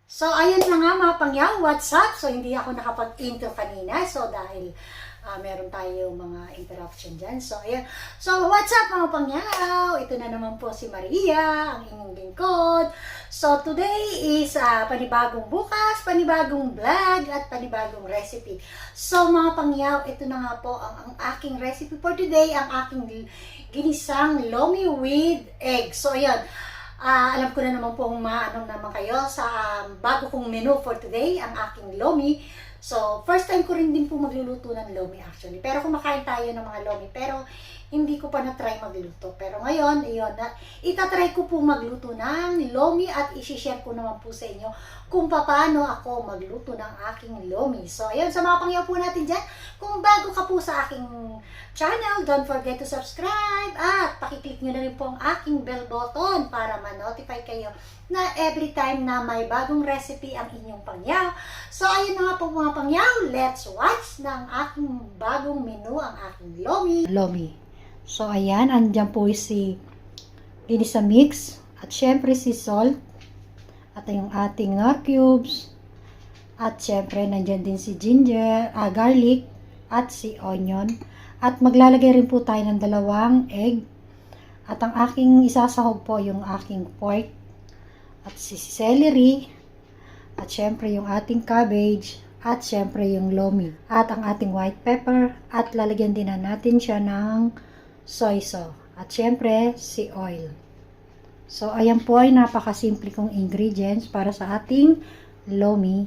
So, ayun na nga mga pangyaw, what's up? So, hindi ako nakapag-intro kanina. So, dahil meron tayo mga interruption dyan. So, ayun. So, what's up mga pangyaw? Ito na naman po si Maria, ang inyong lingkod. So, today is panibagong bukas, panibagong vlog, at panibagong recipe. So, mga pangyaw, ito na nga po ang aking recipe for today, ang aking ginisang lomi with egg. So, ayun. Alam ko na naman pong maano naman kayo sa bago kong menu for today, ang aking lomi. So, first time ko rin din po magluluto ng lomi actually. Pero kumakain tayo ng mga lomi, pero hindi ko pa na-try magluto. Pero ngayon, itatry ko po magluto ng lomi at isi-share ko naman po sa inyo kung paano ako magluto ng aking lomi. So, ayun, sa mga pangyaw po natin dyan, kung bago ka po sa aking channel, don't forget to subscribe at pakiclick nyo na rin po ang aking bell button para ma-notify kayo na every time na may bagong recipe ang inyong pangyaw. So, ayun na nga po mga pangyaw, let's watch ng aking bagong menu, ang aking lomi. So, ayan, andyan po si ginisa mix at syempre si salt at yung ating nor cubes at syempre nandyan din si ginger, garlic at si onion. At maglalagay rin po tayo ng 2 egg. At ang aking isasahog po yung aking pork at si celery at syempre yung ating cabbage at syempre yung lomi at ang ating white pepper at lalagyan din na natin siya ng soy sauce at syempre si oil. So ayan po ay napakasimple kong ingredients para sa ating lomi.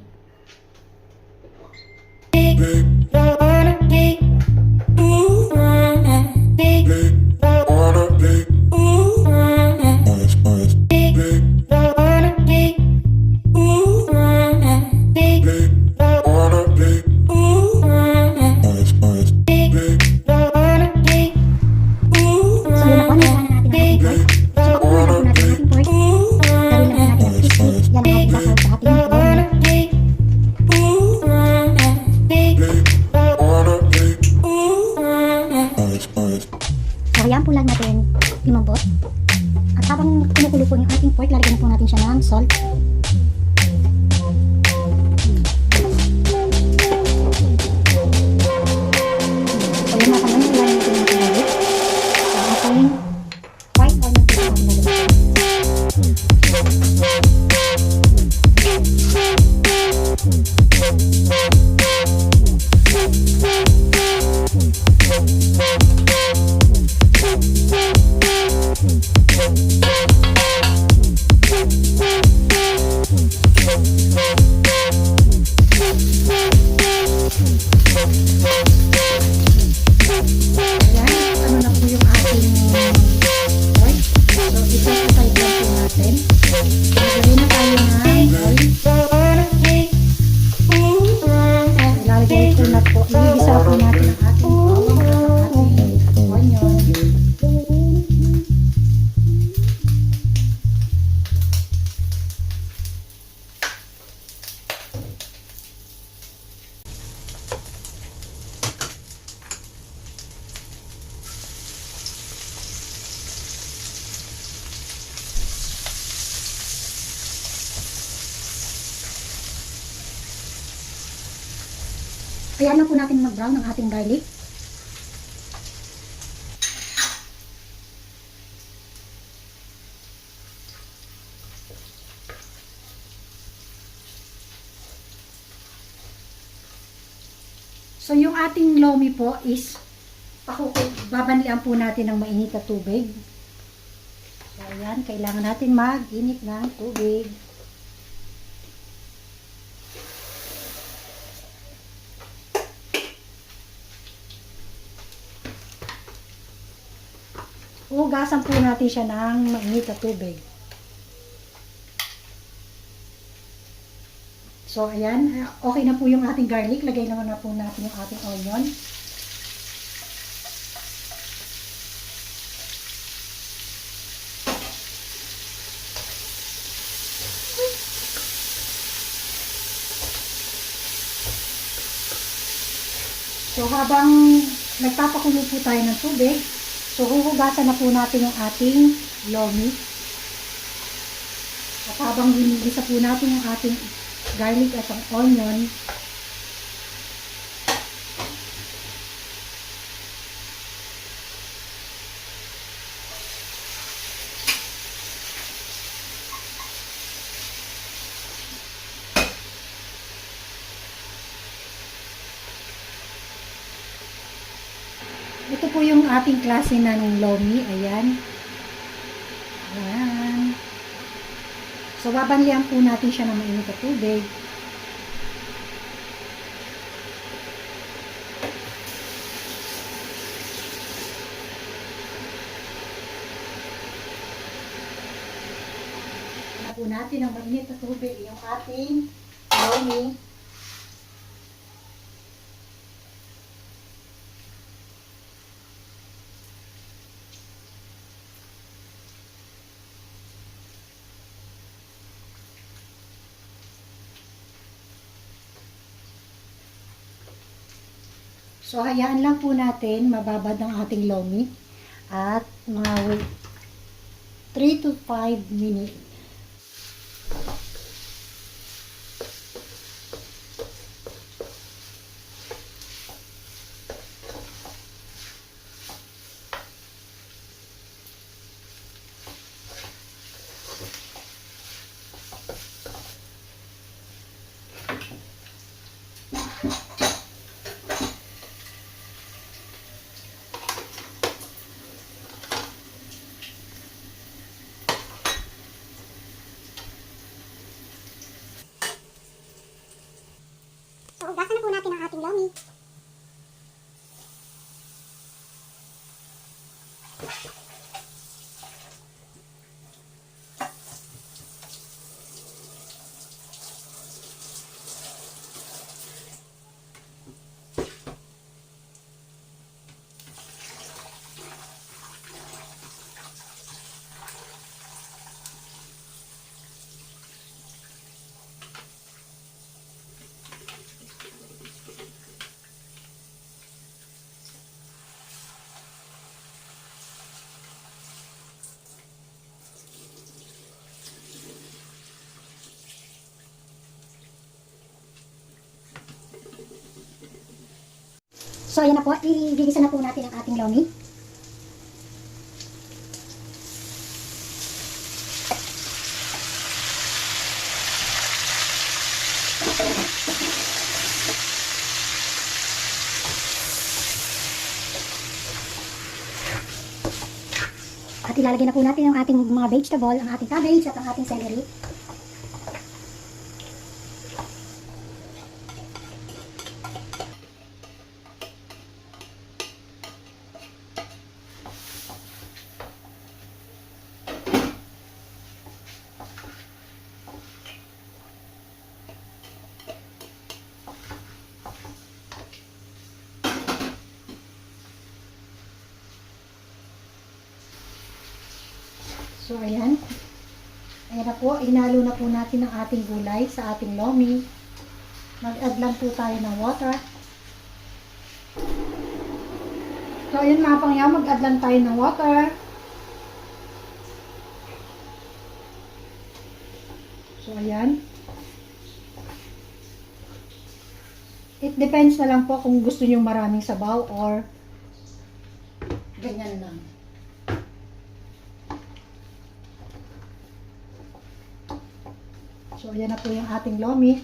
Hayaan po lang natin lumambot. At habang kumukulo po yung ating pork, lalagyan po natin siya ng salt. So yun mga kamay, lalagyan natin ng garlic. Ang ating white onion po natin lalagyan. Kaya lang po natin mag-brown ang ating garlic. So yung ating lomi po is babanlian po natin ng mainit na tubig. So ayan, kailangan natin mag-init ng tubig. Hugasan po natin siya ng mainit na tubig. So, ayan. Okay na po yung ating garlic. Lagay naman na po natin yung ating onion. So, habang nagpapakulo po tayo ng tubig, so huhugasan na po natin yung ating lomi. At habang ginigisa po natin yung ating garlic at ang onion, ito po yung ating klase ng lomi. Ayan. Ayan. So, babanlihan po natin siya ng mainit na tubig. Na po natin ng mainit na tubig yung ating lomi. So, hayaan lang po natin mababad ang ating lomi at mga 3 to 5 minutes. So, hugasan na po natin ang ating lomi. So, ayan na po. Igigisa na po natin ang ating lomi. At ilalagay na po natin ang ating mga vegetable, ang ating cabbage at ang ating celery. So, ayan. Ayan na po. Hinalo na po natin ang ating gulay sa ating lomi. Mag-add lang po tayo ng water. So, ayan mga pangyaw. Mag-add lang tayo ng water. So, ayan. It depends na lang po kung gusto nyo maraming sabaw or ganyan lang. So, ayan na po yung ating lomi.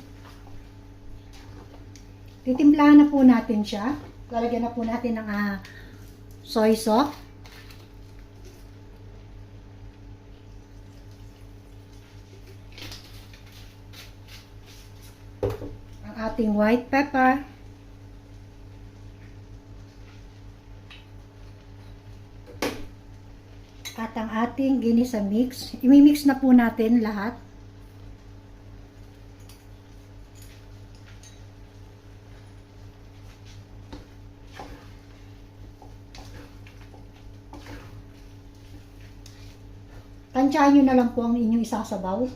Titimplahan na po natin siya. Lalagyan na po natin ng soy sauce. Ang ating white pepper. At ang ating ginisa mix. Imi-mix na po natin lahat. Tansyahin nyo na lang po ang inyong isasabaw.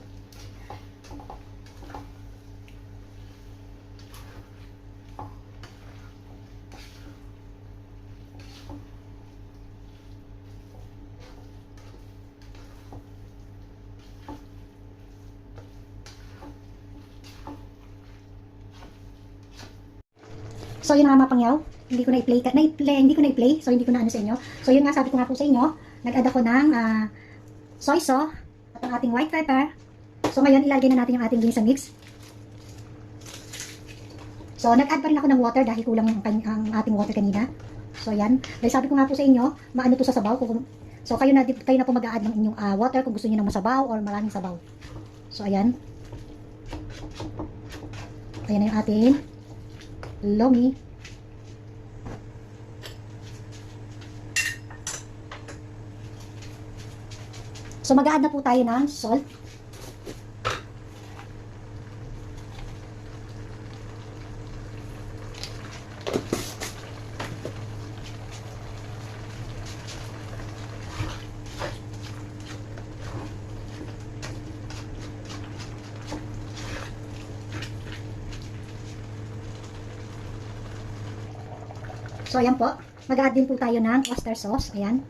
So yun nga mga pangyaw, hindi ko na-play, so hindi ko na ano sa inyo. So yun nga, sabi ko nga po sa inyo, nag-add ako ng soy sauce at ang ating white pepper. So ngayon, ilalagay na natin yung ating ginisa mix. So nag-add pa rin ako ng water dahil kulang ang ating water kanina. So yan, dahil sabi ko nga po sa inyo, maano to sa sabaw. So kayo na po mag-a-add ng inyong water kung gusto niyo ng masabaw or maraming sabaw. So ayan. Ayan na yung ating lomi. So mag-a-add na po tayo ng salt. So ayan po, mag-a-add din po tayo ng oyster sauce. Ayan.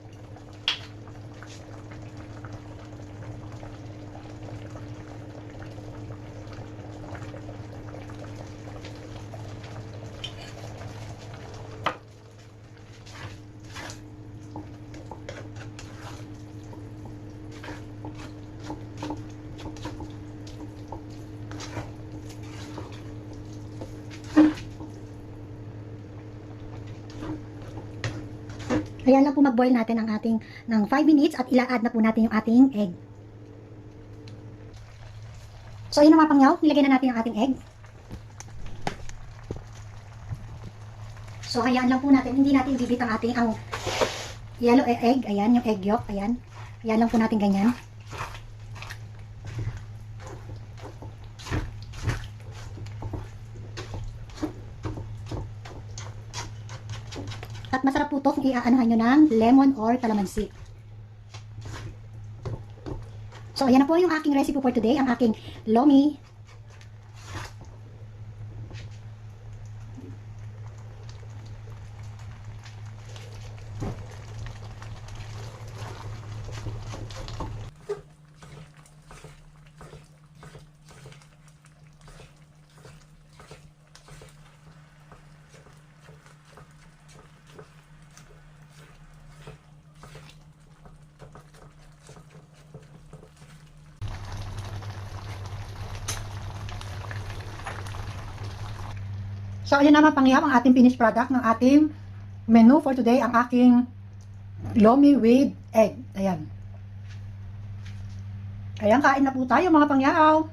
Ayan lang po mag-boil natin ang ating ng 5 minutes at ila-add na po natin yung ating egg. So ayun na mga pangyaw, nilagay na natin ang ating egg. So hayaan lang po natin, hindi natin ibibit ang ating yellow egg, ayan yung egg yolk, ayan. Hayaan lang po natin ganyan. At masarap po ito kung iaanohan nyo ng lemon or calamansi. So, ayan na po yung aking recipe for today, ang aking lomi. So, ayan naman pangyayam ang ating finished product ng ating menu for today, ang aking lomi with egg. Ayan. Ayan, kain na po tayo mga pangyaw.